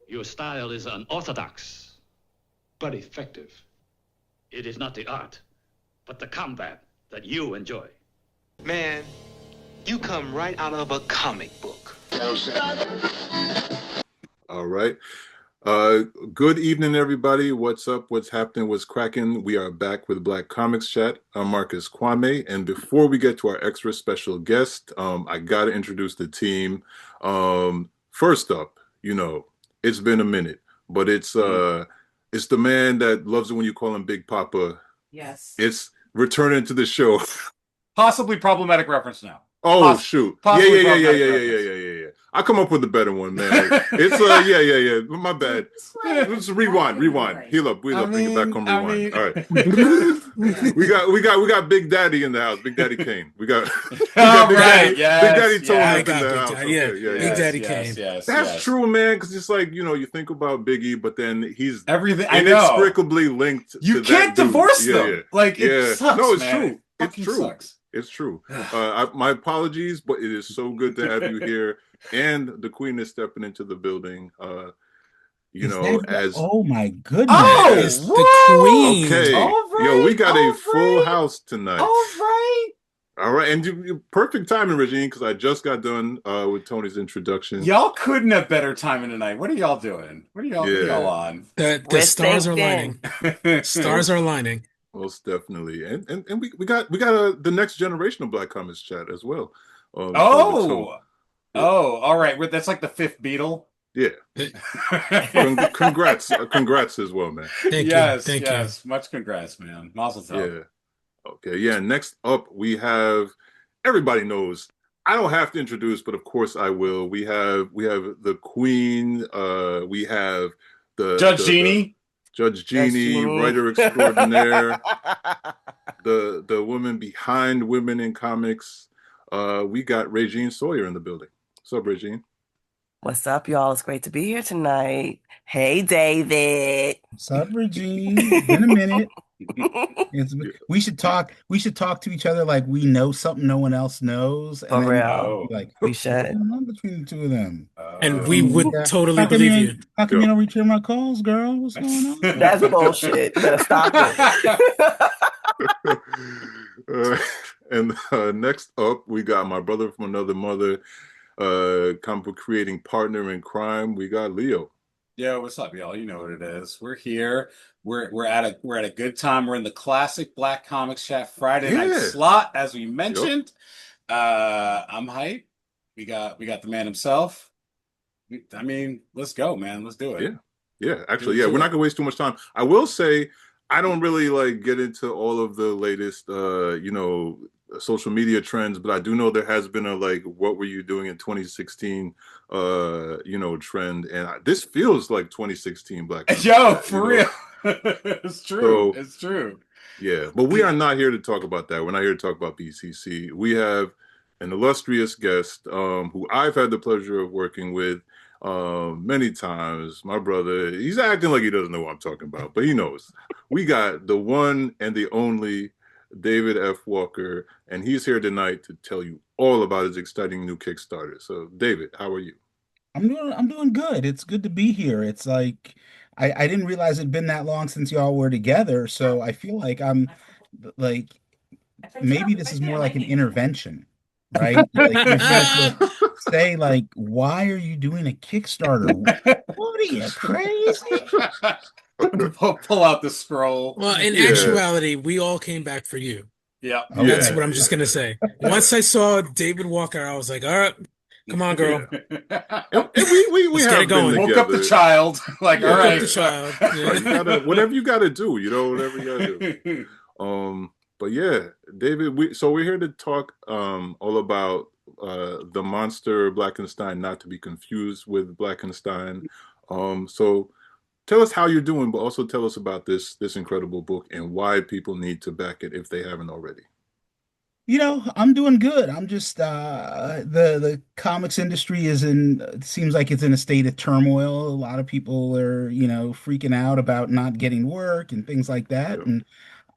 Your style is unorthodox, but effective. It is not the art, but the combat that you enjoy. Man, you come right out of a comic book. All right. Good evening, everybody. What's up? What's happening? What's cracking? We are back with Black Comics Chat. I'm Marcus Kwame. And before we get to our extra special guest, I got to introduce the team. First up, it's been a minute, but it's the man that loves it when you call him Big Papa. Yes. It's returning to the show. Possibly problematic reference now. Oh, shoot. Yeah. I'll come up with a better one, man. It's my bad. Let's rewind. Heal up, bring it back on rewind. All right. we got Big Daddy in the house. Big Daddy Kane. We got Big Daddy Tone in the house. Big Daddy Kane. That's true, man, because it's like, you think about Biggie, but then he's everything inextricably linked you to can't that divorce dude. them. Like, it sucks, no, it's man. true. It's true. Sucks. It's true. My apologies, but it is so good to have you here. And the Queen is stepping into the building. Oh my goodness! Oh, it's the Queen. Okay, right, we got a full house tonight. All right, and perfect timing, Regine, because I just got done with Tony's introduction. Y'all couldn't have better timing tonight. What are y'all doing? What are y'all on? The stars are lining. Stars are lining. Most definitely, and we got the next generation of Black Comics Chat as well. All right. That's like the fifth Beatle. Yeah. Congrats as well, man. Thank you. Much congrats, man. Mazel tov. Yeah. Okay. Yeah. Next up, we have, everybody knows. I don't have to introduce, but of course I will. We have the Queen. We have the Judge Jeannie. Judge Jeannie, writer extraordinaire, the woman behind women in comics. We got Regine Sawyer in the building. What's up, Regine? What's up, y'all? It's great to be here tonight. Hey, David. What's up, Regine? Been a minute. We should talk to each other like we know something no one else knows. For real. Like we should. Between the two of them. And we would totally believe you. How come you don't return my calls, girl? What's going on? That's bullshit. You better stop it. And next up, we got my brother from another mother, comic book creating partner in crime. We got Leo. Yo, what's up, y'all? You know what it is. We're here. We're at a good time. We're in the classic Black Comics Chat Friday night slot, as we mentioned. Yep. I'm hyped. We got the man himself. I mean, let's go, man. Let's do it. Yeah. Actually, we're not gonna waste too much time. I will say, I don't really get into all of the latest, social media trends, but I do know there has been a what were you doing in 2016 trend, and this feels like 2016 Black Comics. Yo, for real. It's true. It's true. Yeah, but we are not here to talk about that. We're not here to talk about BCC. We have an illustrious guest who I've had the pleasure of working with many times. My brother, he's acting like he doesn't know what I'm talking about, but he knows. We got the one and the only David F. Walker, and he's here tonight to tell you all about his exciting new Kickstarter. So, David, how are you? I'm doing good. It's good to be here. It's like I didn't realize it'd been that long since y'all were together, so I feel like I'm like maybe this is more like an intervention, right? Like you're supposed to say why are you doing a Kickstarter? What are you, crazy? Pull out the scroll. Well, in actuality, we all came back for you. Yeah. That's what I'm just going to say. Once I saw David Walker, I was like, all right, come on, girl. And we Let's have get it going. been Woke up the child. All right. Woke up the child. Yeah. Whatever you got to do, whatever you got to do. But yeah, David, we're here to talk all about the monster Blackenstyne, not to be confused with Blackenstyne. So tell us how you're doing, but also tell us about this incredible book and why people need to back it if they haven't already. I'm doing good. I'm just the comics industry it seems like it's in a state of turmoil. A lot of people are, freaking out about not getting work and things like that. And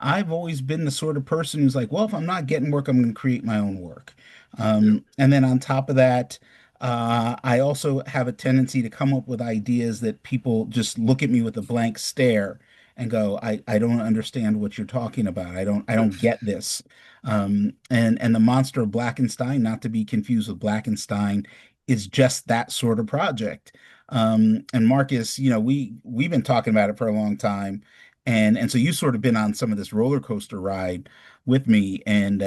I've always been the sort of person who's like, well, if I'm not getting work, I'm going to create my own work. And then on top of that, I also have a tendency to come up with ideas that people just look at me with a blank stare and go, I don't understand what you're talking about. I don't get this. And the monster of Blackenstyne, not to be confused with Blackenstein, is just that sort of project. And Marcus, we've been talking about it for a long time. And so you sort of been on some of this roller coaster ride with me. And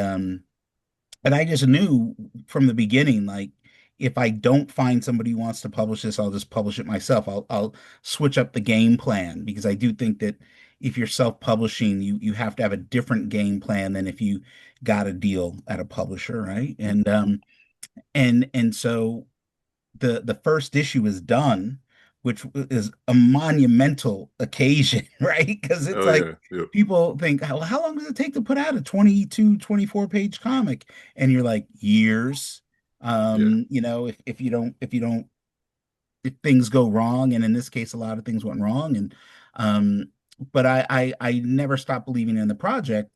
I just knew from the beginning, like, if I don't find somebody who wants to publish this, I'll just publish it myself. I'll switch up the game plan because I do think that if you're self-publishing, you have to have a different game plan than if you got a deal at a publisher, right? And so the first issue is done, which is a monumental occasion, right? Because it's Oh like yeah, yeah, people think, how long does it take to put out a 22, 24 page comic? And you're like, years. yeah, If you don't if things go wrong, and in this case, a lot of things went wrong, and um, but I never stopped believing in the project,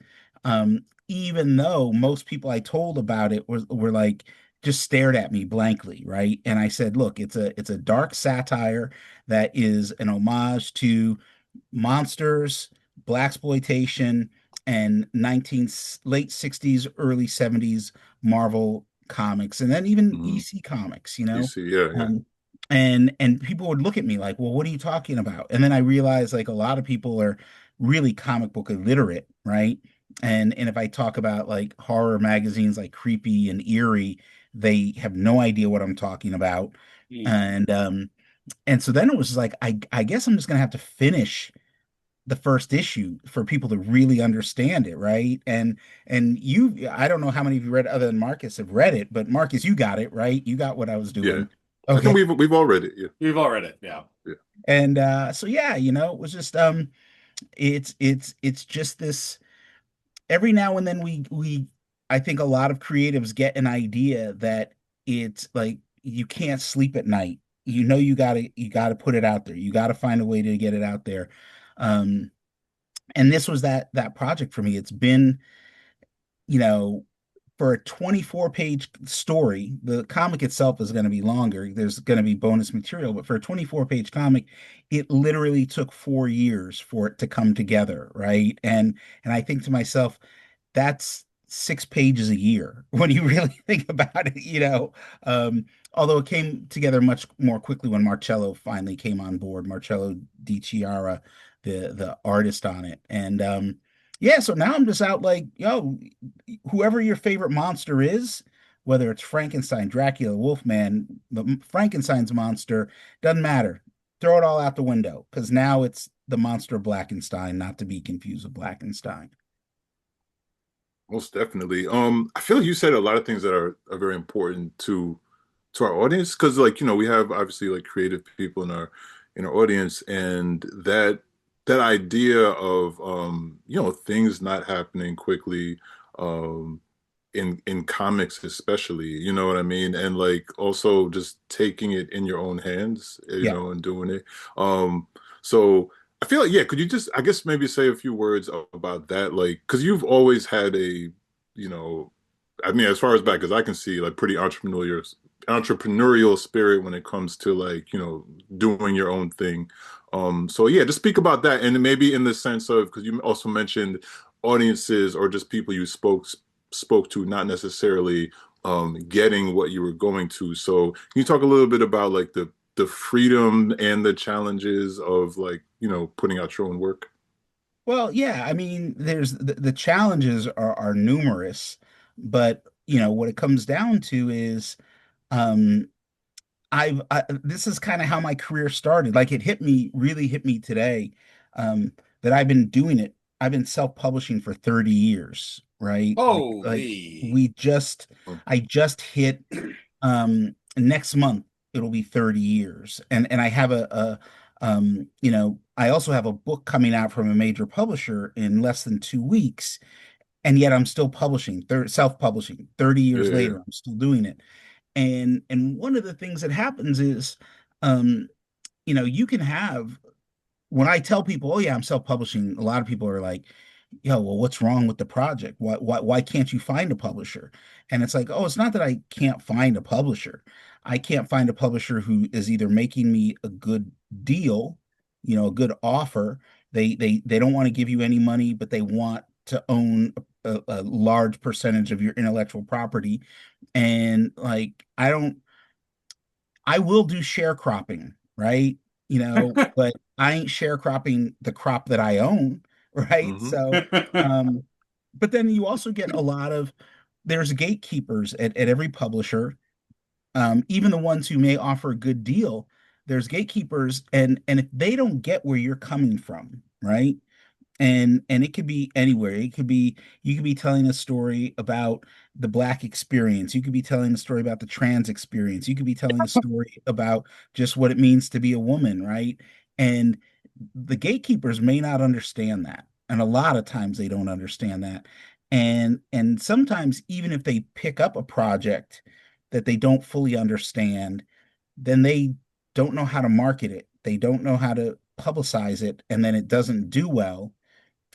even though most people I told about it were like just stared at me blankly, right? And I said, look, it's a dark satire that is an homage to monsters, blaxploitation, and 19 late 60s, early 70s Marvel comics, and then even hmm EC comics, DC, yeah, yeah, um, and people would look at me like, well, what are you talking about? And then I realized like a lot of people are really comic book illiterate, right? And if I talk about like horror magazines like Creepy and Eerie, they have no idea what I'm talking about. Hmm. And so then it was like, I guess I'm just gonna have to finish the first issue for people to really understand it, right? And I don't know how many of you read other than Marcus have read it, but Marcus, you got it, right? You got what I was yeah. doing. I think Okay. we've all read it. Yeah, We've all read it. Yeah. yeah, And so yeah, it was just it's just this every now and then we I think a lot of creatives get an idea that it's like you can't sleep at night. You gotta put it out there. You gotta find a way to get it out there. Um, and this was that project for me. It's been, you know, for a 24-page story, the comic itself is going to be longer. There's going to be bonus material, but for a 24-page comic, it literally took 4 years for it to come together, right? And I think to myself, that's 6 pages a year when you really think about it. Um, although it came together much more quickly when Marcello finally came on board, Marcello Di Chiara, the artist on it. And yeah, so now I'm just out like, yo, whoever your favorite monster is, whether it's Frankenstein, Dracula, Wolfman, the Frankenstein's monster, doesn't matter. Throw it all out the window because now it's the monster of Blackenstein, not to be confused with Blackenstein. most definitely. I feel like you said a lot of things that are very important to our audience because, like, we have obviously like creative people in our audience, and that idea of things not happening quickly, um, in comics especially, you know what I mean? And like also just taking it in your own hands, Yeah. and doing it. So I feel like, yeah, could you just, I guess, maybe say a few words about that? Like, because you've always had you know, I mean, as far as back as I can see, like pretty entrepreneurial spirit when it comes to like, doing your own thing. So yeah, just speak about that. And maybe in the sense of, because you also mentioned audiences or just people you spoke to, not necessarily getting what you were going to. So can you talk a little bit about like the freedom and the challenges of like, putting out your own work? Well, yeah, I mean, there's the challenges are numerous, but what it comes down to is um this is kind of how my career started. Like it really hit me today, that I've been doing it. I've been self-publishing for 30 years, right? Like Holy. we just I just hit next month it'll be 30 years. And I have I also have a book coming out from a major publisher in less than 2 weeks, and yet I'm still self-publishing. 30 Yeah, years yeah, yeah. later, I'm still doing it. And one of the things that happens is, um, you can have when I tell people, oh yeah, I'm self-publishing, a lot of people are like, well, what's wrong with the project? Why can't you find a publisher? And it's like, oh, it's not that I can't find a publisher. I can't find a publisher who is either making me a good deal, a good offer. They don't want to give you any money, but they want to own a large percentage of your intellectual property. And like, I will do sharecropping, right? But I ain't sharecropping the crop that I own, right? Mm-hmm. So, um, but then you also get there's gatekeepers at every publisher, even the ones who may offer a good deal. There's gatekeepers, and if they don't get where you're coming from, right? And it could be anywhere. It could be you could be telling a story about the Black experience. You could be telling a story about the trans experience. You could be telling a story about just what it means to be a woman, right? And the gatekeepers may not understand that. And a lot of times they don't understand that. And sometimes even if they pick up a project that they don't fully understand, then they don't know how to market it. They don't know how to publicize it, and then it doesn't do well,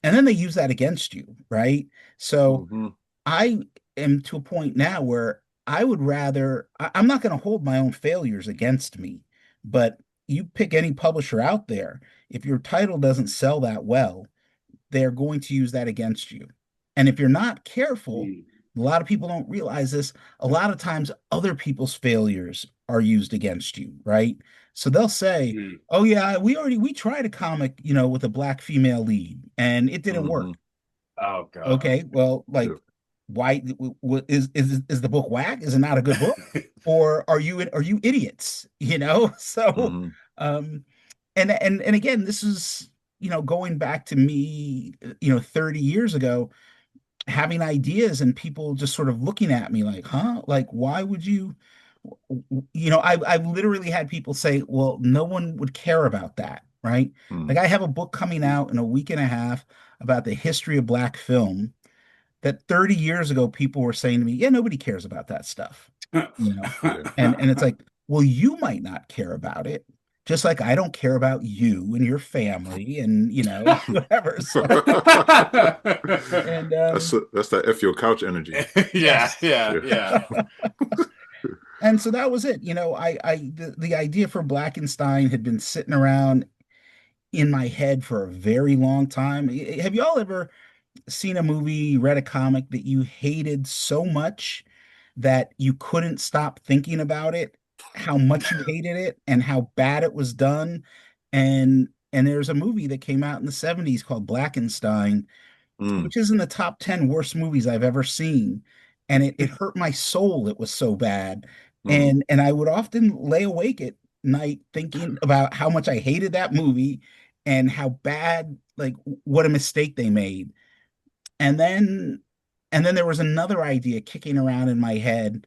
and then they use that against you, right? So Mm-hmm. I am to a point now where I would rather, I'm not going to hold my own failures against me, but you pick any publisher out there, if your title doesn't sell that well, they're going to use that against you. And if you're not careful, a lot of people don't realize this, a lot of times other people's failures are used against you, right? So they'll say, "Oh yeah, we tried a comic, with a Black female lead and it didn't Mm-hmm. work." Oh God. Okay, well, like, Yeah. why is the book whack? Is it not a good book? Or are you idiots? So, Mm-hmm. um, and again, this is, going back to me, 30 years ago, having ideas and people just sort of looking at me like, huh? Like, why would you? I've literally had people say, well, no one would care about that, right? Mm-hmm. Like, I have a book coming out in a week and a half about the history of Black film that 30 years ago people were saying to me, yeah, nobody cares about that stuff, you know. Yeah. And it's like, well, you might not care about it, just like I don't care about you and your family and whatever. So, and That's that F your couch energy. Yeah, yes. yeah, Yeah. yeah. And so that was it. The idea for Blackenstyne had been sitting around in my head for a very long time. Have y'all ever seen a movie, read a comic that you hated so much that you couldn't stop thinking about it, how much you hated it and how bad it was done? And there's a movie that came out in the 70s called Blackenstyne, Mm. which is in the top 10 worst movies I've ever seen. And it hurt my soul. It was so bad. Mm. And I would often lay awake at night thinking about how much I hated that movie and how bad, like, what a mistake they made. And then there was another idea kicking around in my head,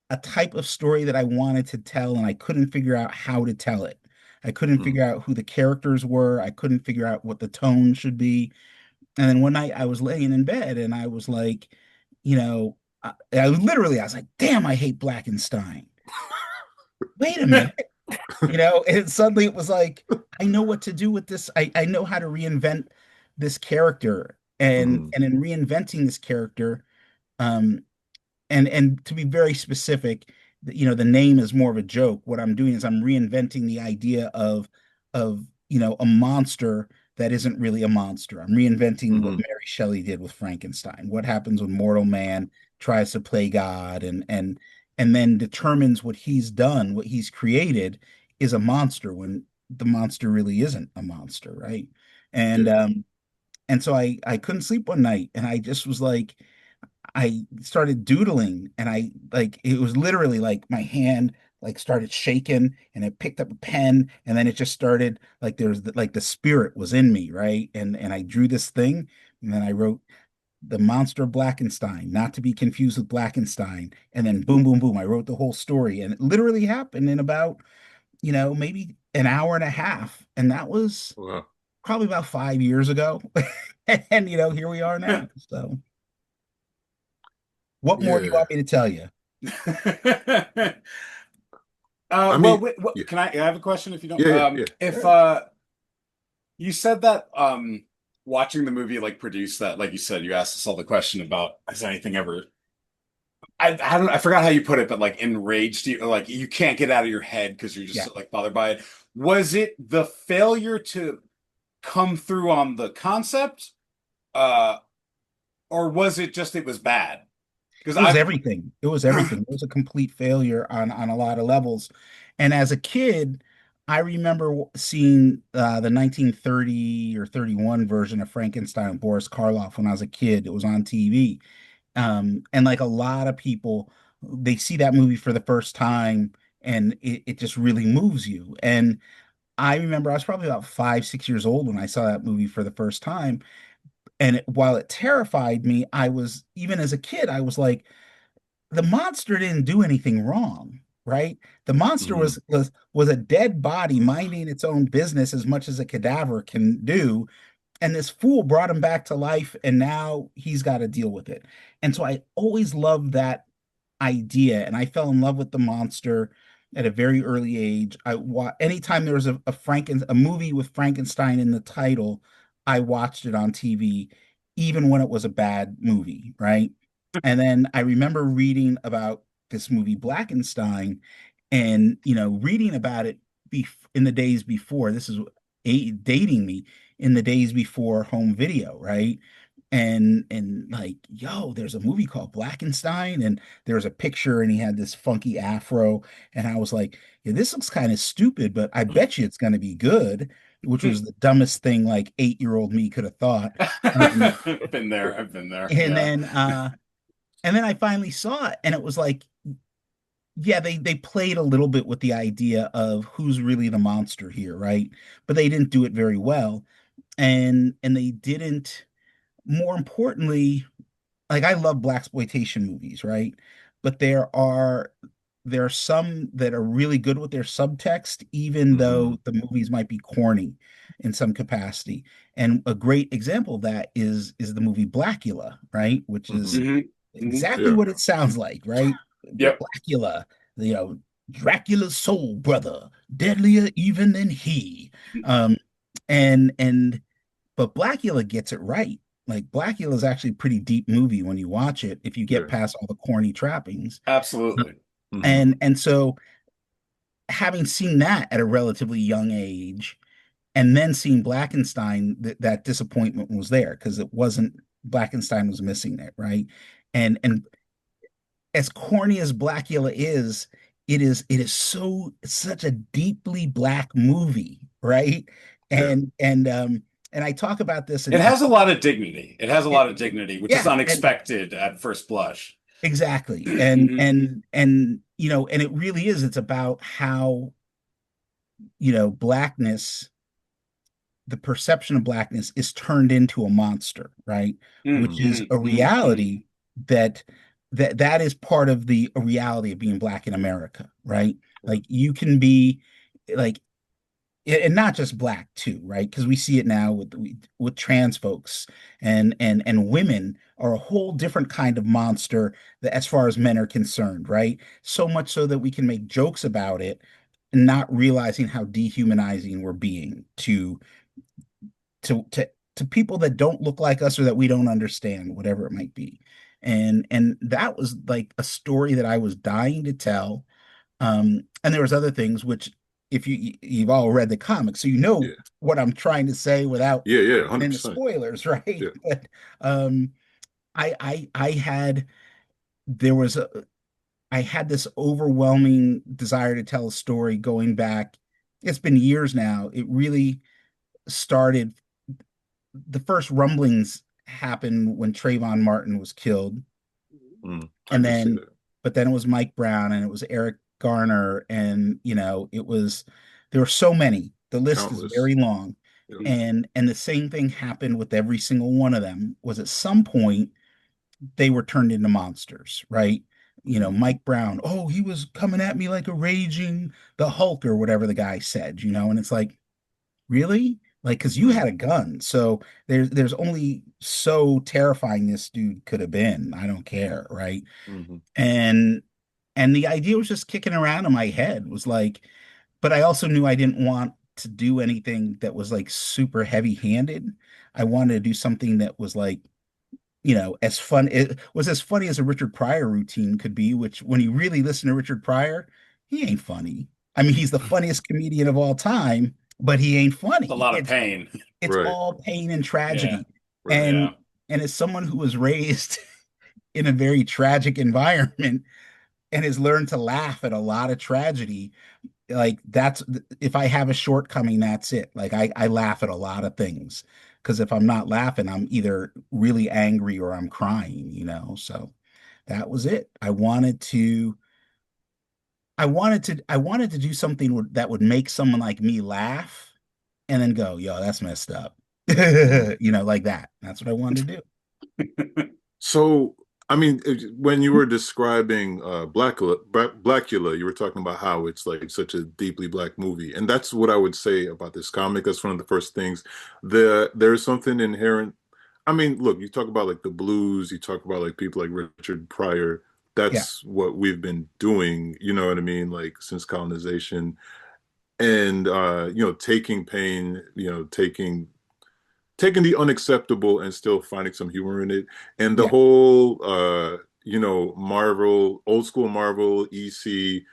a type of story that I wanted to tell, and I couldn't figure out how to tell it. I couldn't Mm. figure out who the characters were. I couldn't figure out what the tone should be. And then one night I was laying in bed and I was like, I was like, damn, I hate Blackenstein. Wait a minute. And suddenly it was like, I know what to do with this. I know how to reinvent this character. And Mm. and in reinventing this character, um, and to be very specific, the name is more of a joke. What I'm doing is I'm reinventing the idea of a monster that isn't really a monster. I'm reinventing what Mm-hmm. Mary Shelley did with Frankenstein. What happens when mortal man tries to play God and then determines what he's done, what he's created is a monster when the monster really isn't a monster, right? And Yeah. and so I couldn't sleep one night and I just was like, I started doodling and I like it was literally like my hand like started shaking and it picked up a pen and then it just started like like the spirit was in me, right? And I drew this thing and then I wrote the monster of Blackenstein, not to be confused with Blackenstein. And then boom, boom, boom, I wrote the whole story and it literally happened in about, maybe an hour and a half. And that was Wow. probably about 5 years ago. And here we are now. So what more do you Yeah. want me to tell you? I Well, mean, wait, what, yeah. can I have a question if you don't? Yeah. Yeah. Yeah. If Sure. you said that watching the movie like produce that, like you said, you asked us all the question about has anything ever I don't I forgot how you put it, but like enraged you, like you can't get out of your head because you're just Yeah. so, like bothered by it. Was it the failure to come through on the concept, uh, or was it just it was bad? Because It was I've everything. It was everything. It was a complete failure on a lot of levels. And as a kid, I remember seeing the 1930 or 31 version of Frankenstein with Boris Karloff when I was a kid. It was on TV. And like a lot of people, they see that movie for the first time and it just really moves you. And I remember I was probably about 5, 6 years old when I saw that movie for the first time. And while it terrified me, I was, even as a kid, I was like, the monster didn't do anything wrong, right? The monster Hmm. was a dead body minding its own business as much as a cadaver can do, and this fool brought him back to life, and now he's got to deal with it. And so I always loved that idea, and I fell in love with the monster at a very early age. Anytime there was a movie with Frankenstein in the title, I watched it on TV, even when it was a bad movie, right? And then I remember reading about this movie Blackenstyne, and reading about it in the days before. This is dating me, in the days before home video, right? And like, yo, there's a movie called Blackenstyne, and there was a picture, and he had this funky afro, and I was like, yeah, this looks kind of stupid, but I bet you it's going to be good, which was the dumbest thing like 8-year-old me could have thought. Um, been there, I've been there. and Yeah. then uh, and then I finally saw it, and it was like, yeah, they played a little bit with the idea of who's really the monster here, right? But they didn't do it very well, and they didn't. More importantly, like I love blaxploitation movies, right? But there are some that are really good with their subtext, even Hmm. though the movies might be corny in some capacity. And a great example of that is the movie Blackula, right? Which is Hmm. Hmm. Hmm. exactly Yeah. what it sounds like, right? Yep. Blackula, you know, Dracula's soul brother, deadlier even than he. Um, and but Blackula gets it right. Like Blackula is actually a pretty deep movie when you watch it, if you get Yeah. past all the corny trappings. Absolutely. Hmm. And so having seen that at a relatively young age, and then seeing Blackenstein, that disappointment was there because it wasn't, Blackenstein was missing it, right? And as corny as Blackula is, it is such a deeply black movie, right? Yeah. And I talk about this It in has a lot of dignity. It has a it, lot of dignity, which is yeah, and unexpected at first blush. exactly. And Hmm. and and it really is, it's about how, blackness, the perception of blackness is turned into a monster, right? Which is Hmm. Hmm. a Hmm. reality that that is part of the a reality of being black in America, right? Yeah. Like you can be like, and not just black too, right? Because we see it now with trans folks, and women are a whole different kind of monster that, as far as men are concerned, right? So much so that we can make jokes about it, not realizing how dehumanizing we're being to people that don't look like us or that we don't understand, whatever it might be. And that was like a story that I was dying to tell. And there was other things which, if you've all read the comics, so you know Yeah. what I'm trying to say without Yeah. Yeah. getting into 100%. spoilers, right? Yeah. But um, I had there was a I had this overwhelming desire to tell a story going back. It's been years now. It really started. The first rumblings happened when Trayvon Martin was killed, I and did see then that. but then it was Mike Brown, and it was Eric Garner, and it was, there were so many. The list is Countless. very long. Yeah. And the same thing happened with every single one of them, was at some point they were turned into monsters, right? Hmm. Mike Brown, oh, he was coming at me like a raging the Hulk or whatever the guy said, and it's like, really? Like, because you had Hmm. a gun, so there's only so terrifying this dude could have been. I don't care, right? Hmm. And the idea was just kicking around in my head, was like, but I also knew I didn't want to do anything that was like super heavy-handed. I wanted to do something that was like, as fun. It was as funny as a Richard Pryor routine could be, which when you really listen to Richard Pryor, he ain't funny. I mean, he's the funniest comedian of all time, but he ain't It's a funny. lot of It's pain. it's Right. all pain and Yeah. tragedy. Right. And Yeah. and as someone who was raised in a very tragic environment and has learned to laugh at a lot of tragedy, like that's if I have a shortcoming, that's it. Like I laugh at a lot of things because if I'm not laughing, I'm either really angry or I'm crying. So that was it. I wanted to do something that would make someone like me laugh and then go, yo, that's messed up. Mm. Like that. That's what I wanted to do. So, I mean, when you were describing Blackula, you were talking about how it's like such a deeply black movie, and that's what I would say about this comic. That's one of the first things. There's something inherent. I mean, look, you talk about like the blues, you talk about like people like Richard Pryor. Yeah. That's what we've been doing, you know what I mean? Like since colonization and taking pain, taking the unacceptable and still finding some humor in it. And the Yeah. whole Marvel, old school Marvel EC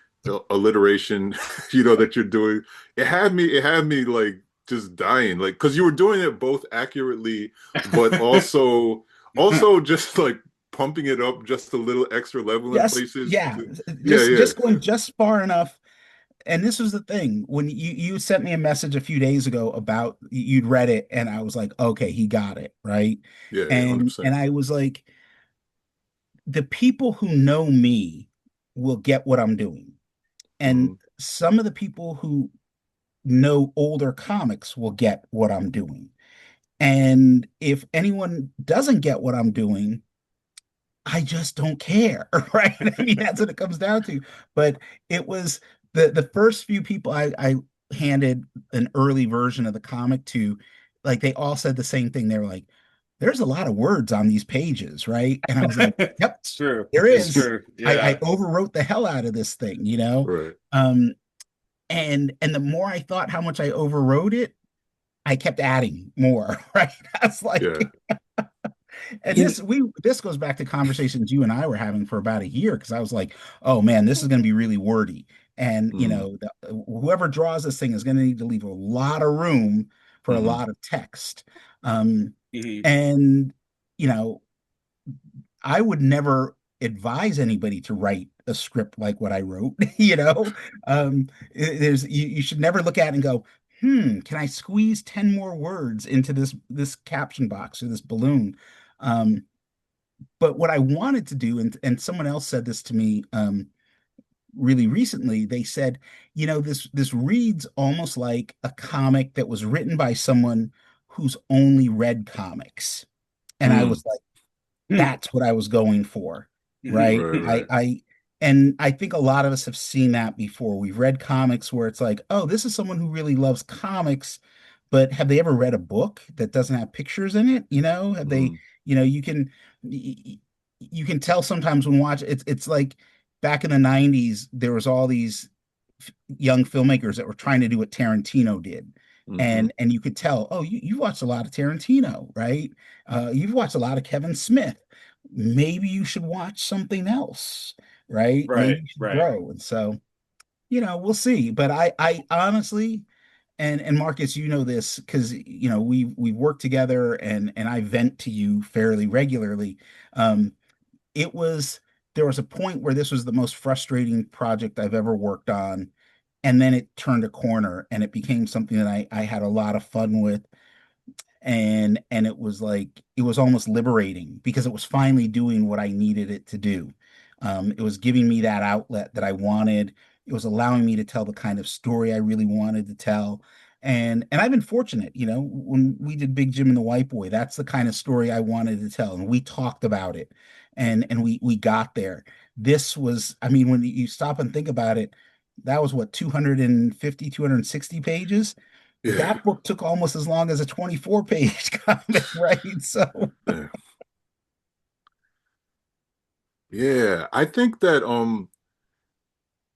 alliteration, that you're doing, it had me like just dying. Like, because you were doing it both accurately, but also just like pumping it up just a little extra level in Just places. yeah. Yeah, Just yeah. just going just far enough. And this was the thing when you sent me a message a few days ago about you'd read it, and I was like, okay, he got it, right? Yeah, yeah, And 100%. I was like, the people who know me will get what I'm doing. And Hmm. some of the people who know older comics will get what I'm doing. And if anyone doesn't get what I'm doing, I just don't care, right? I mean, that's what it comes down to. But it was the first few people I handed an early version of the comic to, like they all said the same thing. They were like, "There's a lot of words on these pages, right?" And I was like, "Yep, It's true. there It's is." true. I Yeah. overwrote the hell out of this thing. Right. Um, and the more I thought how much I overwrote it, I kept adding more, right? I was Yeah. like, and You, this goes back to conversations you and I were having for about a year because I was like, oh man, this is going to be really wordy. And Hmm. whoever draws this thing is going to need to leave a lot of room for a Hmm. lot of text. Um, mhm. and you know, I would never advise anybody to write a script like what I wrote. You should never look at it and go, can I squeeze 10 more words into this caption box or this balloon? Um, but what I wanted to do, and someone else said this to me really recently, they said, this reads almost like a comic that was written by someone who's only read comics. And I Mm. was like, Hmm. that's what I was going for, right? Right, right. And I think a lot of us have seen that before. We've read comics where it's like, oh, this is someone who really loves comics, but have they ever read a book that doesn't have pictures in it? Have they, Mm. you can tell sometimes when watch it's like back in the 90s, there was all these young filmmakers that were trying to do what Tarantino did. Hmm. And you could tell, oh, you've watched a lot of Tarantino, right? You've watched a lot of Kevin Smith. Maybe you should watch something else, right? Maybe Right. you should Right. grow. And so, we'll see. But I honestly, and Marcus, you know this because we've worked together, and I vent to you fairly regularly. Um, it was there was a point where this was the most frustrating project I've ever worked on, and then it turned a corner and it became something that I had a lot of fun with, and it was like it was almost liberating because it was finally doing what I needed it to do. It was giving me that outlet that I wanted. It was allowing me to tell the kind of story I really wanted to tell. And I've been fortunate, when we did Big Jim and the White Boy, that's the kind of story I wanted to tell. And we talked about it and we got there. This was, I mean, when you stop and think about it, that was what, 250, 260 pages. Yeah. That book took almost as long as a 24-page comic, right? So, Yeah. Yeah. I think that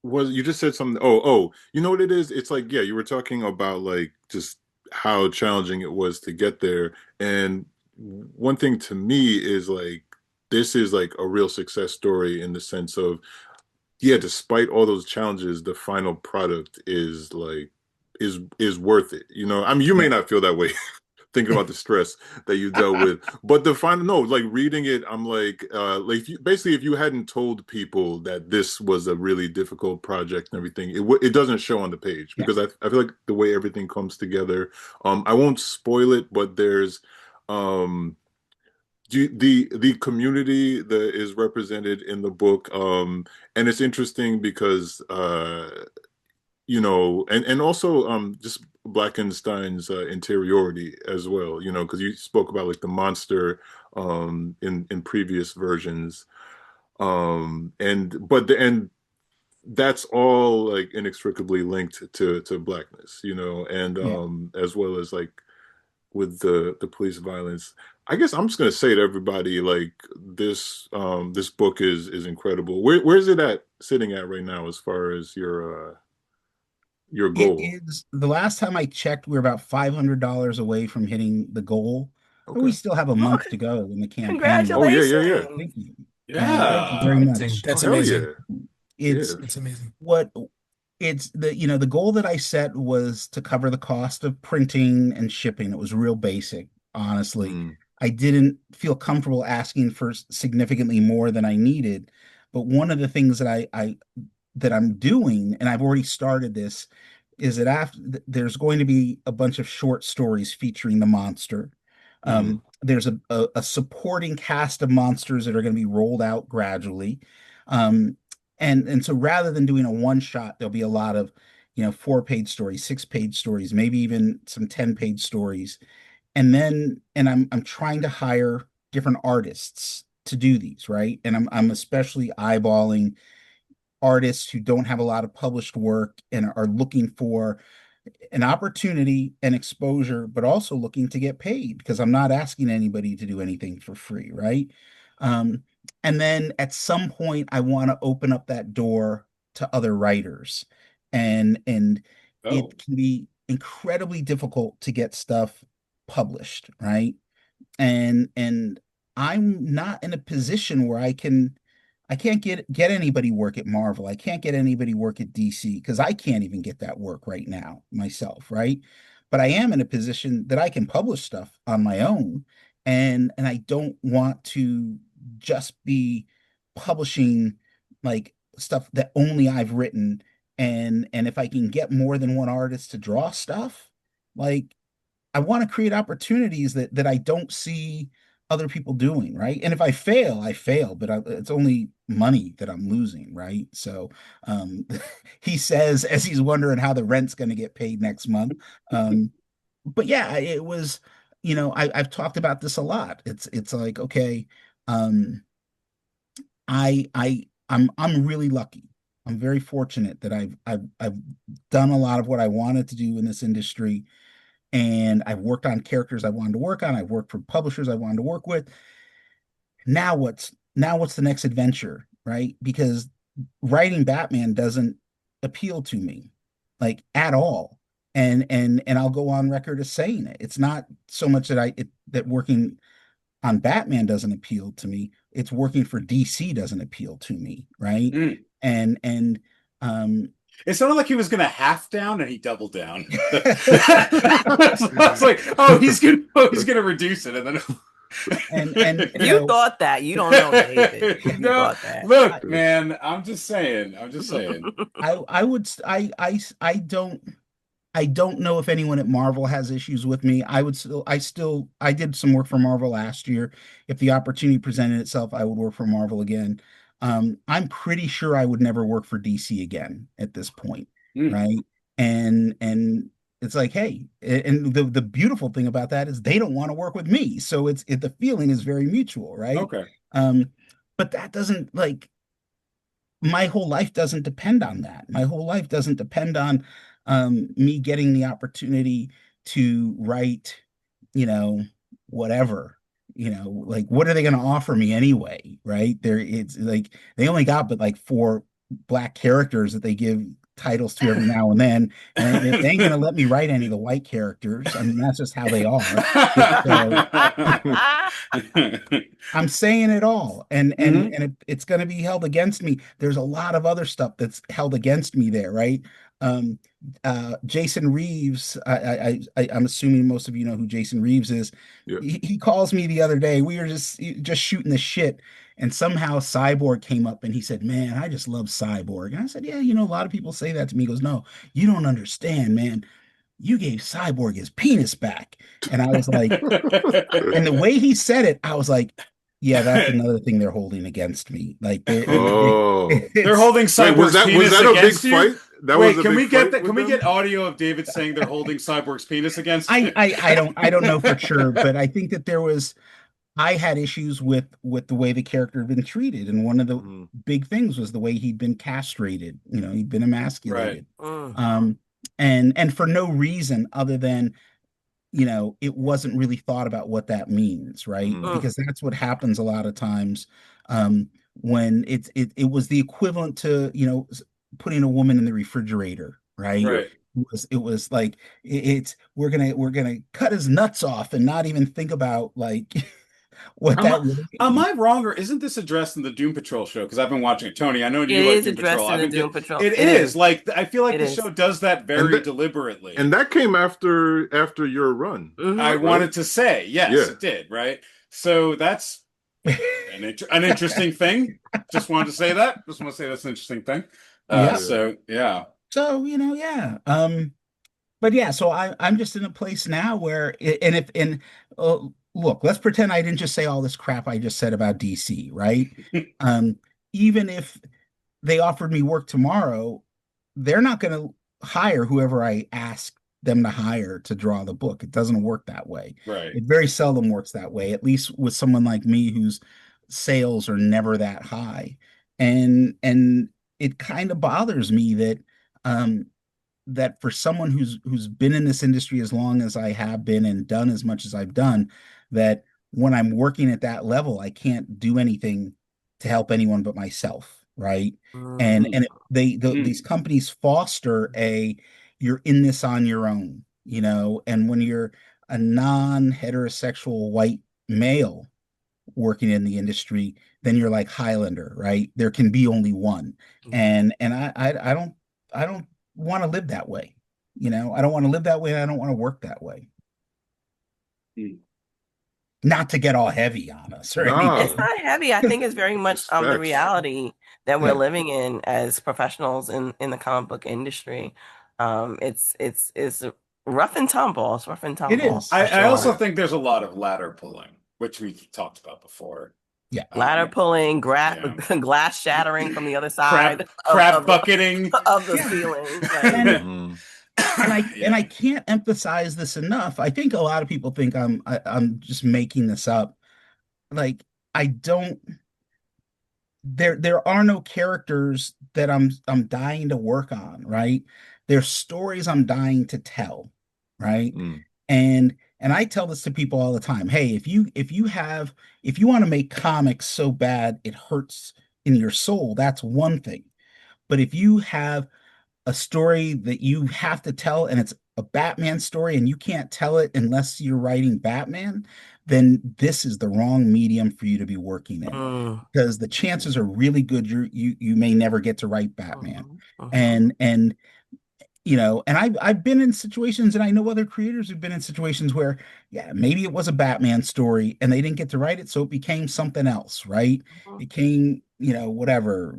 was you just said something. Oh, you know what it is? It's like, yeah, you were talking about like just how challenging it was to get there. And one thing to me is like this is like a real success story in the sense of, yeah, despite all those challenges, the final product is like is worth it. You know, I mean, you may Yeah. not feel that way thinking about the stress that you dealt with. But the final, no, like reading it, I'm like if you, basically, if you hadn't told people that this was a really difficult project and everything, it doesn't show on the page Yeah. because I feel like the way everything comes together. I won't spoil it, but there's um the community that is represented in the book, and it's interesting because you know, and also just Blackenstyne's interiority as well, you know, because you spoke about like the monster in previous versions, and but and that's all like inextricably linked to blackness, you know, and Yeah. as well as like with the police violence. I guess I'm just gonna say to everybody like this book is incredible. Where's it at sitting at right now as far as your It goal? is the last time I checked, we are about $500 away from hitting the goal, but we Okay. still have a Oh, month to go in the campaign. Oh yeah. Thank congratulations. you. Thank you Yeah. very Amazing. much. That's Oh hell amazing. yeah. It's Yeah. That's amazing. what it's the the goal that I set was to cover the cost of printing and shipping. It was real basic, honestly. Mm, I didn't feel comfortable asking for significantly more than I needed. But one of the things that I that I'm doing, and I've already started this, is that after there's going to be a bunch of short stories featuring the monster. mm, There's a supporting cast of monsters that are going to be rolled out gradually. Um, and so rather than doing a one shot, there'll be a lot of, 4-page stories, 6-page stories, maybe even some 10-page stories. And I'm trying to hire different artists to do these, right? And I'm especially eyeballing artists who don't have a lot of published work and are looking for an opportunity and exposure, but also looking to get paid because I'm not asking anybody to do anything for free, right? Um, and then at some point, I want to open up that door to other writers, and Oh. it can be incredibly difficult to get stuff published, right? And I'm not in a position where I can't get anybody work at Marvel. I can't get anybody work at DC because I can't even get that work right now myself, right? But I am in a position that I can publish stuff on my own, and I don't want to just be publishing like stuff that only I've written. And if I can get more than one artist to draw stuff, like I want to create opportunities that I don't see other people doing, right? And if I fail, I fail, but it's only money that I'm losing, right? So um, he says as he's wondering how the rent's going to get paid next month. But yeah, it was, I've talked about this a lot. It's like, okay, um, I'm really lucky. I'm very fortunate that I've done a lot of what I wanted to do in this industry, and I've worked on characters I wanted to work on. I've worked for publishers I wanted to work with. Now what's the next adventure, right? Because writing Batman doesn't appeal to me like at all. And I'll go on record as saying it. It's not so much that working on Batman doesn't appeal to me. It's working for DC doesn't appeal to me, right? Mm. And um It sounded like he was gonna half down and he doubled down. I was like, oh, he's gonna reduce it, and then and If you thought that, you don't know David. If you no, thought that. look, man, I'm just saying. I'm just saying. I would I don't know if anyone at Marvel has issues with me. I did some work for Marvel last year. If the opportunity presented itself, I would work for Marvel again. I'm pretty sure I would never work for DC again at this point, Mm, right? And it's like, hey, and the beautiful thing about that is they don't want to work with me, so the feeling is very mutual, right? okay. Um, but that doesn't like my whole life doesn't depend on that. My whole life doesn't depend on me getting the opportunity to write, you know, whatever, like what are they going to offer me anyway, right? It's like they only got but like black characters that they give titles to every now and then, and they ain't gonna let me write any of the white characters. I mean, that's just how they are. So I'm saying it all, it's going to be held against me. There's a lot of other stuff that's held against me there, right? Um, Jason Reeves. I'm assuming most of you know who Jason Reeves is. Yeah. He calls me the other day. We were just shooting the shit, and somehow Cyborg came up, and he said, "Man, I just love Cyborg." And I said, "Yeah, a lot of people say that to me." He goes, "No, you don't understand, man. You gave Cyborg his penis back." And I was like, and the way he said it, I was like, yeah, that's another thing they're holding against me. Like they're holding Cyborg's penis against you. Fight? Wait, can we get that? Can we get audio of David saying they're holding Cyborg's penis against you? I don't know for sure, but I think that I had issues with the way the character had been treated, and one of the big things was the way he'd been castrated. He'd been emasculated. Right. And for no reason other than it wasn't really thought about what that means, right? Because that's what happens a lot of times, when it was the equivalent to putting a woman in the refrigerator, right? Right. It was like we're gonna cut his nuts off and not even think about like what that really means. Am I wrong, or isn't this addressed in the Doom Patrol show? Because I've been watching it. Tony, I know you like Doom Patrol. In the Doom Patrol. It is. Like, I feel like It the is. show does that very deliberately. And that came after your run. I wanted to say, yes, it did, right? So that's an interesting thing. Just wanted to say that. Just want to say that's an interesting thing. So yeah. So yeah. But yeah, so I'm just in a place now where, look, let's pretend I didn't just say all this crap I just said about DC, right? Even if they offered me work tomorrow, they're not going to hire whoever I ask them to hire to draw the book. It doesn't work that way. Right. It very seldom works that way, at least with someone like me whose sales are never that high. And it kind of bothers me that that for someone who's been in this industry as long as I have been and done as much as I've done, that when I'm working at that level, I can't do anything to help anyone but myself, right? And these companies foster you're in this on your own, and when you're a non-heterosexual white male working in the industry, then you're like Highlander, right? There can be only one. And I don't want to live that way. I don't want to live that way, and I don't want to work that way. Not to get all heavy on us, right? It's not heavy. I think it's very much the reality that we're living in as professionals in the comic book industry. It's rough and tumble. It's rough and tumble. It is. I also think there's a lot of ladder pulling, which we've talked about before. Yeah, ladder pulling, glass shattering from the other side, crap bucketing of the ceiling. And I can't emphasize this enough. I think a lot of people think I'm just making this up. Like, I don't. There are no characters that I'm dying to work on, right? There's stories I'm dying to tell, right? And I tell this to people all the time. Hey, if you want to make comics so bad it hurts in your soul, that's one thing. But if you have a story that you have to tell and it's a Batman story and you can't tell it unless you're writing Batman, then this is the wrong medium for you to be working in, because the chances are really good you may never get to write Batman. And I've been in situations, and I know other creators who've been in situations where, yeah, maybe it was a Batman story and they didn't get to write it, so it became something else, right? It became, whatever,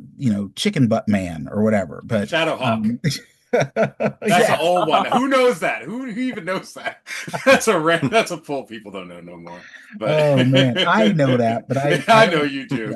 Chicken Butt Man or whatever. But Shadowhawk. That's an old one. Who knows that? Who even knows that? That's a full people don't know no more. But oh man, I know that, but I know you do.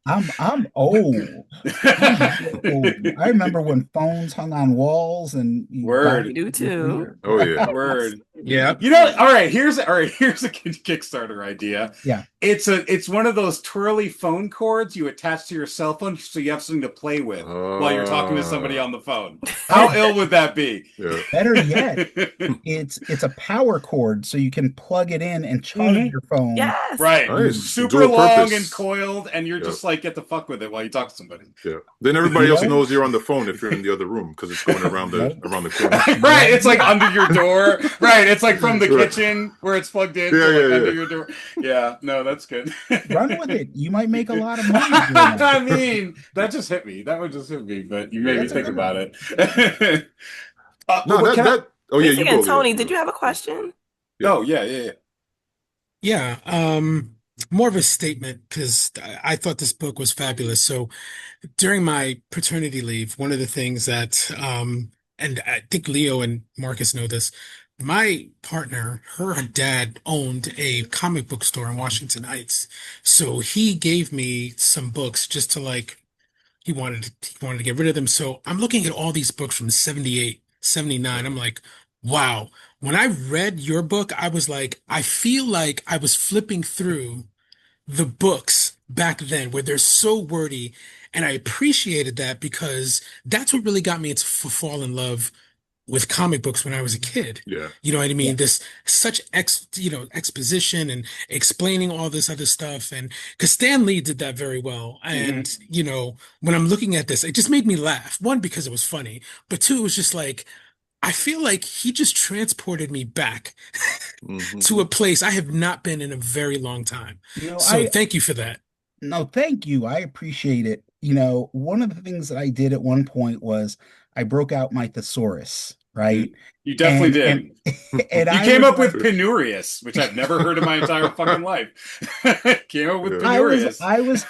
I'm old. I'm old. I remember when phones hung on walls and Word. You do too. Oh yeah. Word. Yeah. You know, all right, here's a Kickstarter idea. Yeah. It's one of those twirly phone cords you attach to your cell phone so you have something to play with while you're talking to somebody on the phone. How ill would that be? Yeah. Better yet, it's a power cord so you can plug it in and charge your phone. Yes. Right. Nice. Super Dual long purpose. and coiled, and you're just like get to fuck with it while you talk to somebody. Yeah. Then everybody else knows you're on the phone if you're in the other room because it's going around the corner. Right. It's like under your door. Right. It's like from the kitchen where it's plugged in under your door. Yeah. No, that's good. Run with it. You might make a lot of money. I mean, that just hit me. That would just hit me, but you made me think about it. No, oh yeah, you go. Tony, did you have a question? Yeah. Oh yeah. Yeah. More of a statement because I thought this book was fabulous. So during my paternity leave, one of the things that, and I think Leo and Marcus know this, my partner, her dad owned a comic book store in Washington Heights. So he gave me some books just to like, he wanted to get rid of them. So I'm looking at all these books from 78, 79. I'm like, wow. When I read your book, I was like, I feel like I was flipping through the books back then where they're so wordy. And I appreciated that because that's what really got me to fall in love with comic books when I was a kid. Yeah. You know what I mean? This such exposition and explaining all this other stuff. And because Stan Lee did that very well. And, you know, when I'm looking at this, it just made me laugh. One, because it was funny, but two, it was just like, I feel like he just transported me back to a place I have not been in a very long time. You know, so thank you for that. No, thank you. I appreciate it. You know, one of the things that I did at one point was I broke out my thesaurus, right? You definitely did. And you came up with penurious, which I've never heard in my entire fucking life. Came up with penurious. I was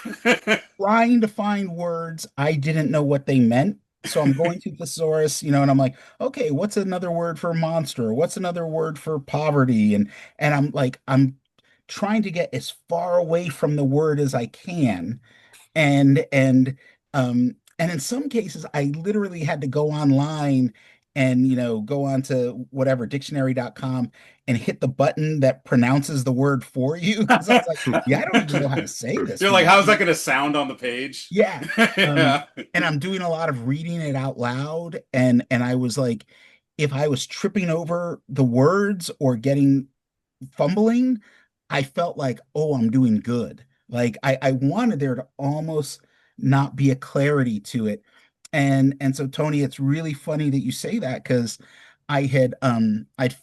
trying to find words. I didn't know what they meant. So I'm going to thesaurus, you know, and I'm like, okay, what's another word for monster? What's another word for poverty? And I'm like, I'm trying to get as far away from the word as I can. And in some cases I literally had to go online and, you know, go on to whatever dictionary.com and hit the button that pronounces the word for you. Because I was like, yeah, I don't even know how to say this. You're like, how's that going to sound on the page? Yeah. And I'm doing a lot of reading it out loud. And I was like, if I was tripping over the words or getting fumbling, I felt like, oh, I'm doing good. Like I wanted there to almost not be a clarity to it. And so Tony, it's really funny that you say that because I'd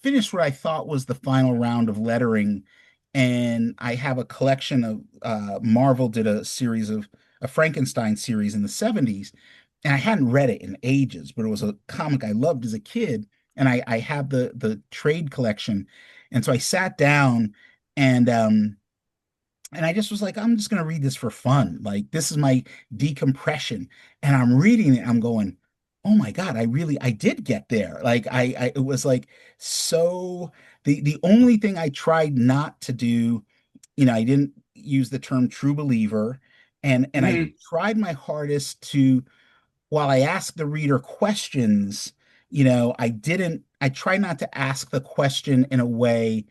finished what I thought was the final round of lettering, and I have a collection of Marvel did a Frankenstein series in the 70s, and I hadn't read it in ages, but it was a comic I loved as a kid, and I have the trade collection. And so I sat down and I just was like, I'm just going to read this for fun. Like, this is my decompression. And I'm reading it. I'm going, oh my God, I did get there. Like, it was like, so the only thing I tried not to do, you know, I didn't use the term true believer. And I tried my hardest to, while I asked the reader questions, you know, I tried not to ask the question in a way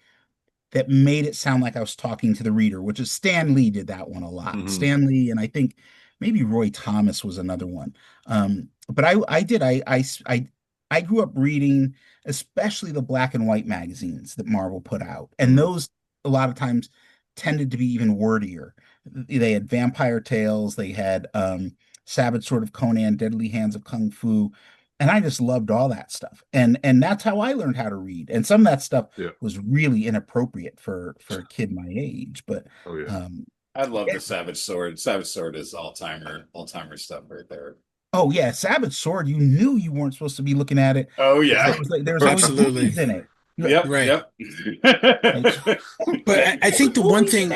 that made it sound like I was talking to the reader, which is Stan Lee did that one a lot. Stan Lee, and I think maybe Roy Thomas was another one. But I grew up reading, especially the black and white magazines that Marvel put out. And those a lot of times tended to be even wordier. They had Vampire Tales, they had Savage Sword of Conan, Deadly Hands of Kung Fu. And I just loved all that stuff. And that's how I learned how to read. And some of that stuff was really inappropriate for a kid my age. But I love the Savage Sword. Savage Sword is all-timer stuff right there. Oh yeah, Savage Sword, you knew you weren't supposed to be looking at it. Oh yeah. There's always boobies in it. Yep. But I think the one thing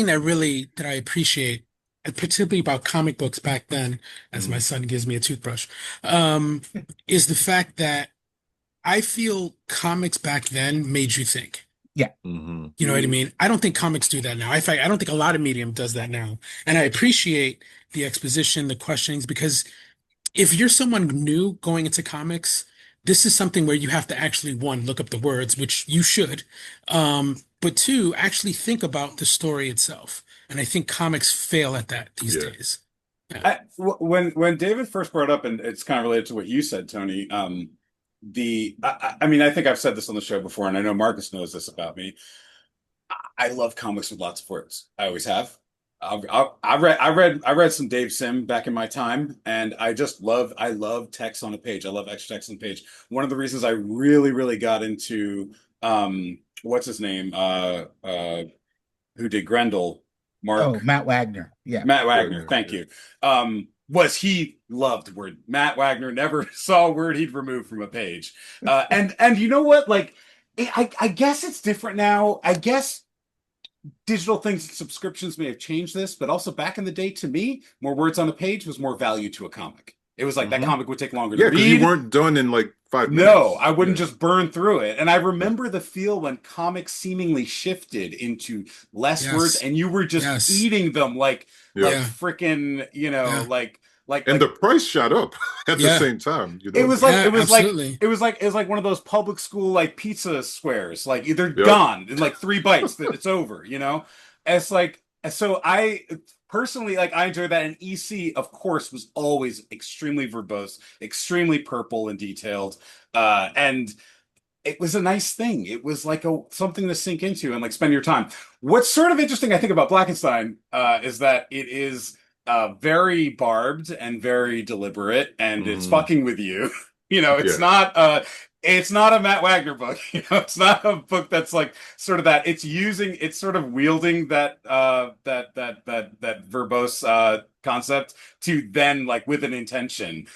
that I appreciate, particularly about comic books back then, as my son gives me a toothbrush, is the fact that I feel comics back then made you think. Yeah. You know what I mean? I don't think comics do that now. I don't think a lot of medium does that now. And I appreciate the exposition, the questionings, because if you're someone new going into comics, this is something where you have to actually, one, look up the words, which you should, but two, actually think about the story itself. And I think comics fail at that these days. Yeah. When David first brought up, and it's kind of related to what you said, Tony, I mean, I think I've said this on the show before, and I know Marcus knows this about me. I love comics with lots of words. I always have. I read some Dave Sim back in my time, and I love text on a page. I love extra text on a page. One of the reasons I really got into what's his name? Who did Grendel? Mark. Oh, Matt Wagner. Yeah. Matt Wagner, thank you. Was he loved word. Matt Wagner never saw a word he'd remove from a page. And you know what? Like, I guess it's different now. I guess digital things and subscriptions may have changed this, but also back in the day, to me, more words on a page was more value to a comic. It was like that comic would take longer to read. Yeah, because you weren't done in like 5 minutes. No, I wouldn't just burn through it. And I remember the feel when comics seemingly shifted into less words, and you were just eating them like freaking, you know, like. And the price shot up at the same time. You know? It was like one of those public school like pizza squares. Like they're gone in like 3 bites that it's over, you know? It's like, so I personally, like, I enjoy that. And EC, of course, was always extremely verbose, extremely purple and detailed. And it was a nice thing. It was like something to sink into and like spend your time. What's sort of interesting, I think, about Blackenstyne is that it is very barbed and very deliberate, and it's fucking with you. You know, it's not a Matt Wagner book. You know, it's not a book that's like sort of that. It's sort of wielding that verbose concept to then like with an intention,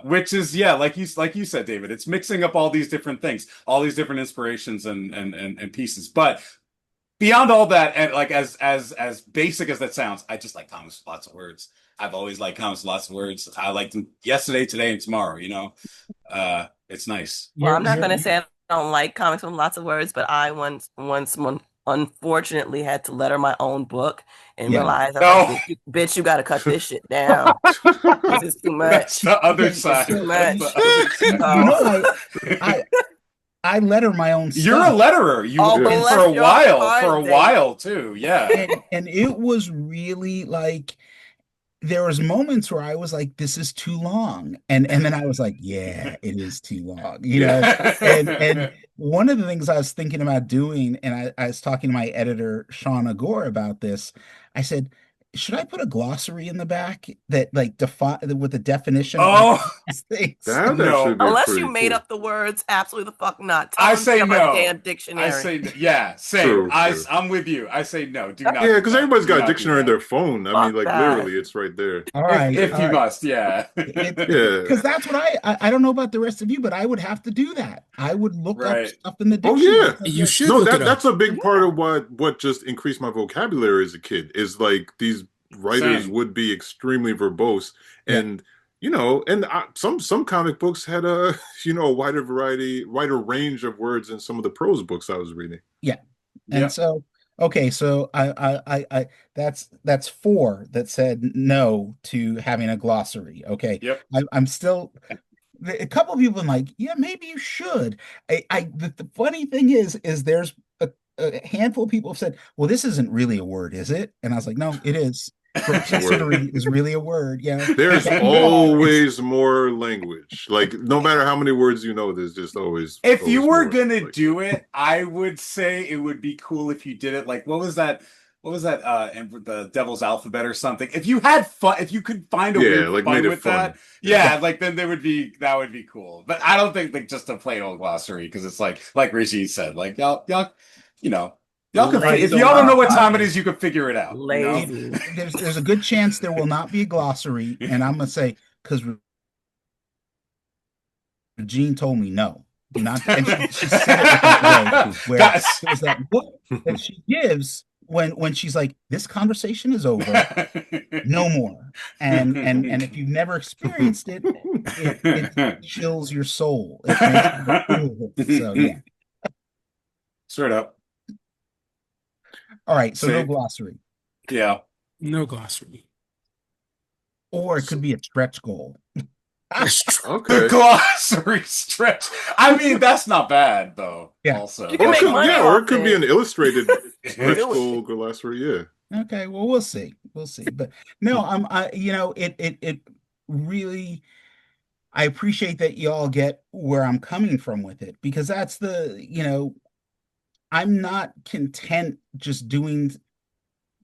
which is like you said, David. It's mixing up all these different things, all these different inspirations and pieces, but. Beyond all that, and like as basic as that sounds, I just like comics with lots of words. I've always liked comics with lots of words. I liked them yesterday, today, and tomorrow. You know, it's nice. Well, I'm not going to say I don't like comics with lots of words, but I once unfortunately had to letter my own book and realized, like, bitch, you got to cut this shit down. This is too much. That's the other side. Too much. You know, I letter my own stuff. You're a letterer. For a while too. Yeah. And it was really like there was moments where I was like, this is too long. And then I was like, yeah, it is too long. You know? and one of the things I was thinking about doing, and I was talking to my editor, Sean Agor, about this, I said, should I put a glossary in the back that like with the definition of things? No. Unless you made up the words, absolutely the fuck not. I say no. Damn dictionary. I say same. True. I'm with you. I say no. Do not. Yeah, because everybody's got a dictionary in their phone. I mean, like literally, it's right there. All right, if you must, yeah. Because that's what I don't know about the rest of you, but I would have to do that. I would look up stuff in the dictionary. Oh yeah, you should. No, that's a big part of what just increased my vocabulary as a kid. Is like these writers would be extremely verbose, and you know, and some comic books had a wider range of words than some of the prose books I was reading. Yeah, and so I that's 4 that said no to having a glossary. Okay, I'm still. A couple of people are like, yeah, maybe you should. The funny thing is there's a handful of people have said, well, this isn't really a word, is it? And I was like, no, it is. Considering is really a word. Yeah. There's always more language. Like no matter how many words you know, there's just always. If you were gonna do it, I would say it would be cool if you did it. Like what was that? And the Devil's Alphabet or something. If you had fun, if you could find a way to fun with that, like then that would be cool. But I don't think like just a plain old glossary because it's like Reggie said, like y'all, you know. Y'all can, if y'all don't know what time it is, you can figure it out. Lazy. You know? There's a good chance there will not be a glossary, and I'm gonna say because Jean told me no, do not. And she said it that way, where there's that book that she gives when she's like, "This conversation is over, no more." And if you've never experienced it, it chills your soul. So yeah, straight up. All right, so no glossary. Yeah. No glossary. Or it could be a stretch goal. Okay. The glossary stretch. I mean, that's not bad though. Yeah. Also, You can make money or off it could be an illustrated stretch Do it. goal glossary. Yeah. Okay, well, we'll see. We'll see. But no, it really, I appreciate that y'all get where I'm coming from with it because that's I'm not content just doing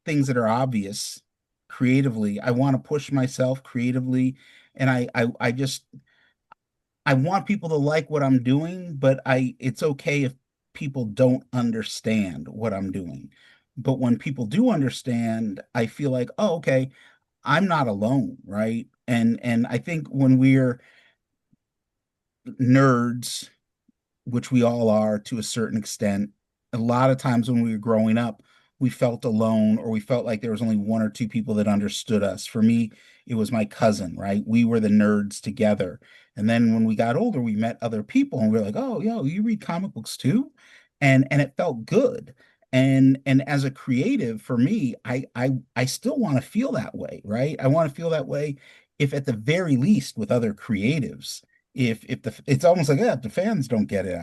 things that are obvious creatively. I want to push myself creatively, and I just I want people to like what I'm doing, but it's okay if people don't understand what I'm doing. But when people do understand, I feel like, oh, okay, I'm not alone, right? And I think when we're nerds, which we all are to a certain extent, a lot of times when we were growing up, we felt alone or we felt like there was only one or two people that understood us. For me, it was my cousin, right? We were the nerds together. And then when we got older, we met other people and we are like, oh, yo, you read comic books too? And it felt good. And as a creative, for me, I still want to feel that way, right? I want to feel that way if at the very least with other creatives if the it's almost like if the fans don't get it,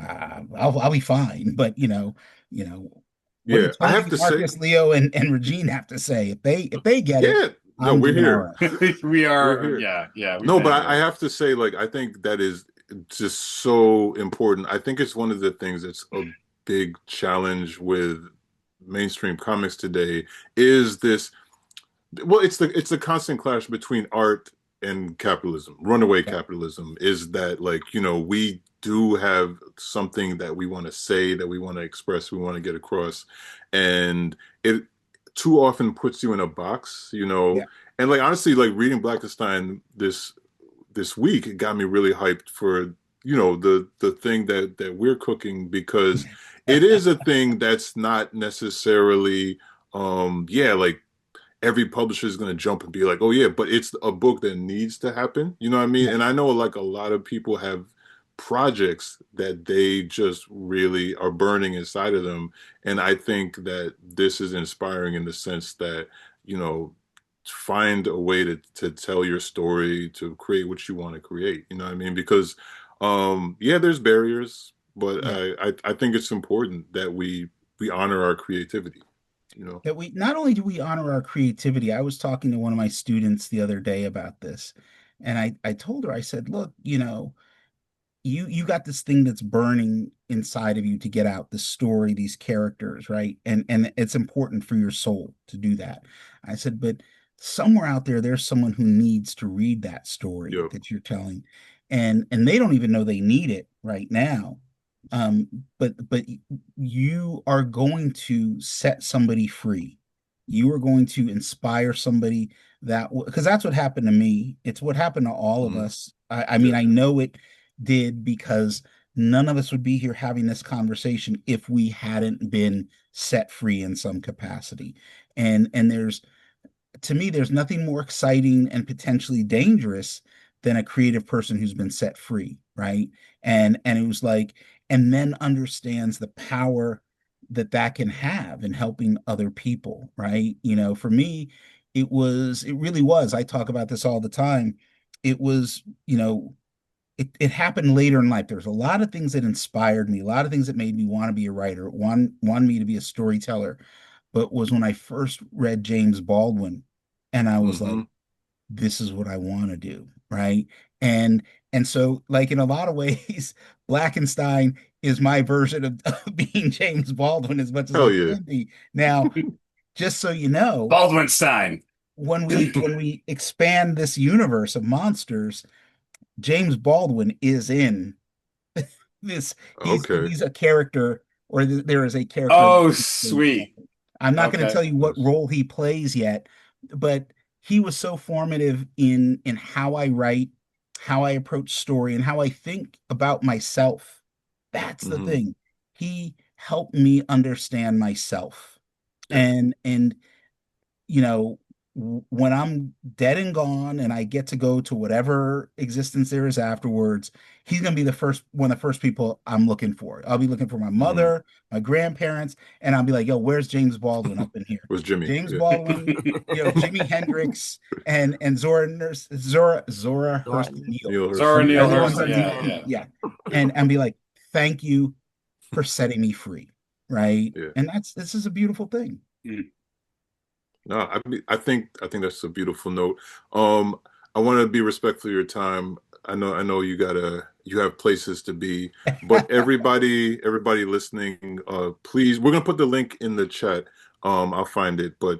I'll be fine. But what do Yeah. I Tony, have to say, Marcus, Leo, and Regine have to say? If they get it, yeah. No, I'm we're doing all here. right. we We're are. here. Yeah. We've No, been but I here. have to say, like, I think that is just so important. I think it's one of the things that's a big challenge with mainstream comics today is this. Well, it's the constant clash between art and capitalism. Runaway Yeah, capitalism is that, like, we do have something that we want to say, that we want to express, we want to get across, and it too often puts you in a box. yeah, And like honestly, like reading Blackenstyne this week, it got me really hyped for the thing that we're cooking because it is a thing that's not necessarily yeah, like every publisher is going to jump and be like, oh yeah, but it's a book that needs to happen. You know what I mean? yeah, And I know like a lot of people have projects that they just really are burning inside of them. And I think that this is inspiring in the sense that, you know, find a way to tell your story, to create what you want to create. You know what I mean? Because yeah, there's barriers, but yeah. I think it's important that we honor our creativity, you know. That we not only do we honor our creativity, I was talking to one of my students the other day about this, and I told her, I said, look, you got this thing that's burning inside of you to get out the story, these characters, right? And it's important for your soul to do that. I said, but somewhere out there, there's someone who needs to read that story Yep. that you're telling, and they don't even know they need it right now. Um, but you are going to set somebody free. You are going to inspire somebody because that's what happened to me. It's what happened to all of Mhm. us. I mean, Yeah. I know it did because none of us would be here having this conversation if we hadn't been set free in some capacity. And to me, there's nothing more exciting and potentially dangerous than a creative person who's been set free, right? And it was like, and then understands the power that can have in helping other people, right? For me, it really was. I talk about this all the time. It was, it happened later in life. There's a lot of things that inspired me, a lot of things that made me want to be a writer, wanted me to be a storyteller. But was when I first read James Baldwin, and I was like, Hmm. this is what I want to do, right? And and so, like in a lot of ways, Blackenstyne is my version of being James Baldwin as much as Hell I yeah. can be. Now, just so you know, Baldwinstein. when we expand this universe of monsters, James Baldwin is in this. Okay. He's a character, or there is a character. Oh, sweet. I'm not going to Okay. tell you what Nice. role he plays yet, but he was so formative in how I write, how I approach story, and how I think about myself. That's the Hmm. thing. He helped me understand myself. Yeah. And you know, when I'm dead and gone and I get to go to whatever existence there is afterwards, he's gonna be the first one of the first people I'm looking for. I'll be looking for my mother, my grandparents, and I'll be like, yo, where's James Baldwin up in here? Where's Jimmy? James Yeah. Baldwin, Jimi Hendrix and Zora Hurston Neal. Zora Neale Hurston, yeah. And be like, thank you for setting me free. Right. Yeah. And this is a beautiful thing. No, I think that's a beautiful note. I want to be respectful of your time. I know you have places to be, but everybody listening, please, we're gonna put the link in the chat. I'll find it, but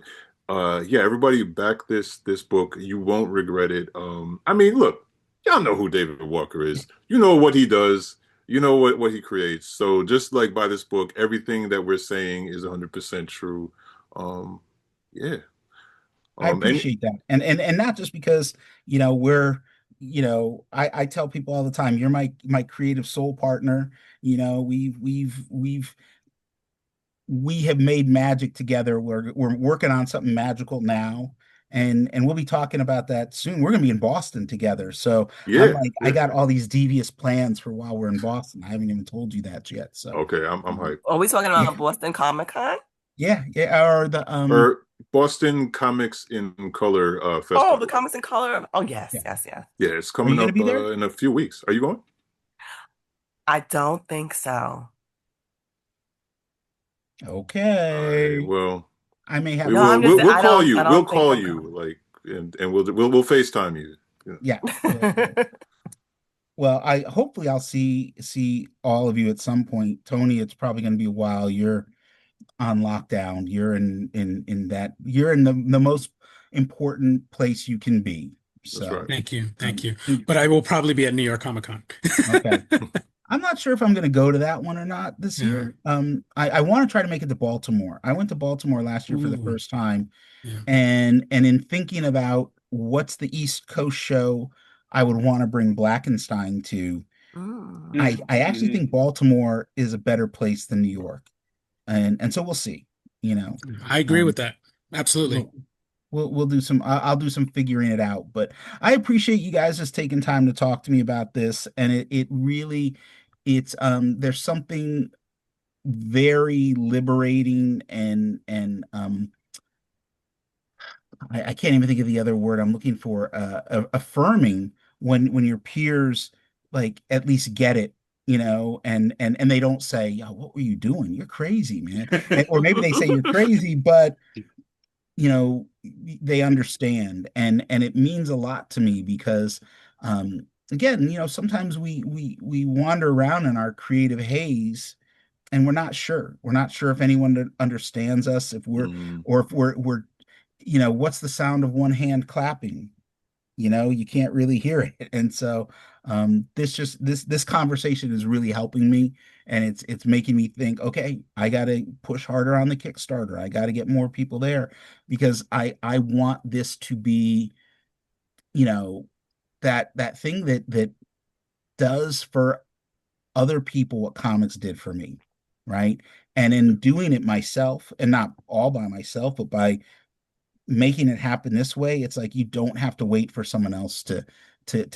yeah, everybody back this book. You won't regret it. I mean, look, y'all know who David Walker is. You know what he does. You know what he creates. So just like buy this book, everything that we're saying is 100% true. Yeah. I appreciate that. And not just because, we're, I tell people all the time, you're my creative soul partner. We have made magic together. We're working on something magical now. And we'll be talking about that soon. We're gonna be in Boston together. So I'm like, I got all these devious plans for while we're in Boston. I haven't even told you that yet. So okay, I'm hyped. Are we talking about Boston Comic-Con? Yeah, or the or Boston Comics in Color Festival. Oh, the Comics in Color. Oh, yes. Yeah, it's coming up in a few weeks. Are you going? I don't think so. Okay. Right, well, I may have. We'll call you. We'll call you, and we'll FaceTime you. Yeah. Well, hopefully I'll see all of you at some point. Tony, it's probably going to be a while. You're on lockdown. You're in the most important place you can be. So that's right. Thank you. But I will probably be at New York Comic Con. Okay. I'm not sure if I'm going to go to that one or not this year. I want to try to make it to Baltimore. I went to Baltimore last year for the first time, and in thinking about what's the East Coast show I would want to bring Blackenstyne to, I actually think Baltimore is a better place than New York. And so we'll see, I agree with that. Absolutely. We'll do some, I'll do some figuring it out, but I appreciate you guys just taking time to talk to me about this. And it really, there's something very liberating and I can't even think of the other word I'm looking for, affirming when your peers like at least get it, and they don't say, "Yo, what were you doing? You're crazy, man." Or maybe they say you're crazy, but they understand, and it means a lot to me because, again, sometimes we wander around in our creative haze, and we're not sure. We're not sure if anyone understands us, if we're or if we're what's the sound of one hand clapping? You can't really hear it. And so this conversation is really helping me, and it's making me think, okay, I got to push harder on the Kickstarter. I got to get more people there because I want this to be, that thing that does for other people what comics did for me, right? And in doing it myself, and not all by myself, but by making it happen this way, it's like you don't have to wait for someone else to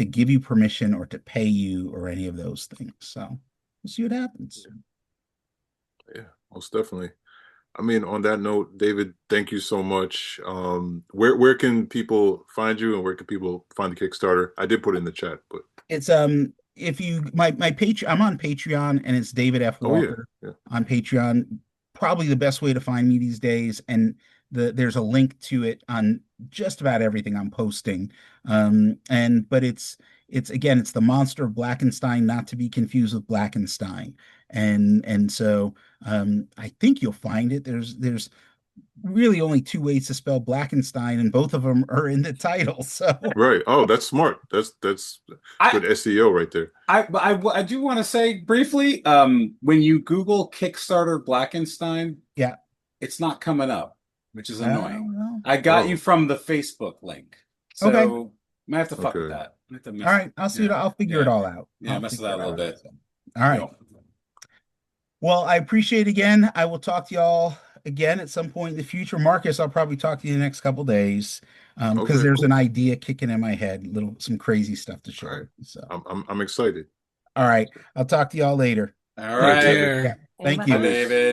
give you permission or to pay you or any of those things. So we'll see what happens. Yeah, most definitely. I mean, on that note, David, thank you so much. Where can people find you, and where can people find the Kickstarter? I did put it in the chat, but it's if you my Patreon, I'm on Patreon, and it's David F. Walker on Patreon. Probably the best way to find me these days, and there's a link to it on just about everything I'm posting. But it's again, it's the Monster of Blackenstyne, not to be confused with Blackenstyne. And so I think you'll find it. There's really only two ways to spell Blackenstyne, and both of them are in the title. So right. Oh, that's smart. That's good SEO right there. I do want to say briefly, when you Google Kickstarter Blackenstyne, it's not coming up, which is annoying. I got you from the Facebook link. So might have to fuck with that. All right, I'll see. I'll figure it all out. Yeah, mess with that a little bit. All right. Well, I appreciate it again. I will talk to y'all again at some point in the future. Marcus, I'll probably talk to you in the next couple days because Okay, there's cool. an idea kicking in my head, some crazy stuff to share. Right. So I'm excited. all right, I'll talk to y'all later. All Take right. care. Yeah, thank Bye. you. David.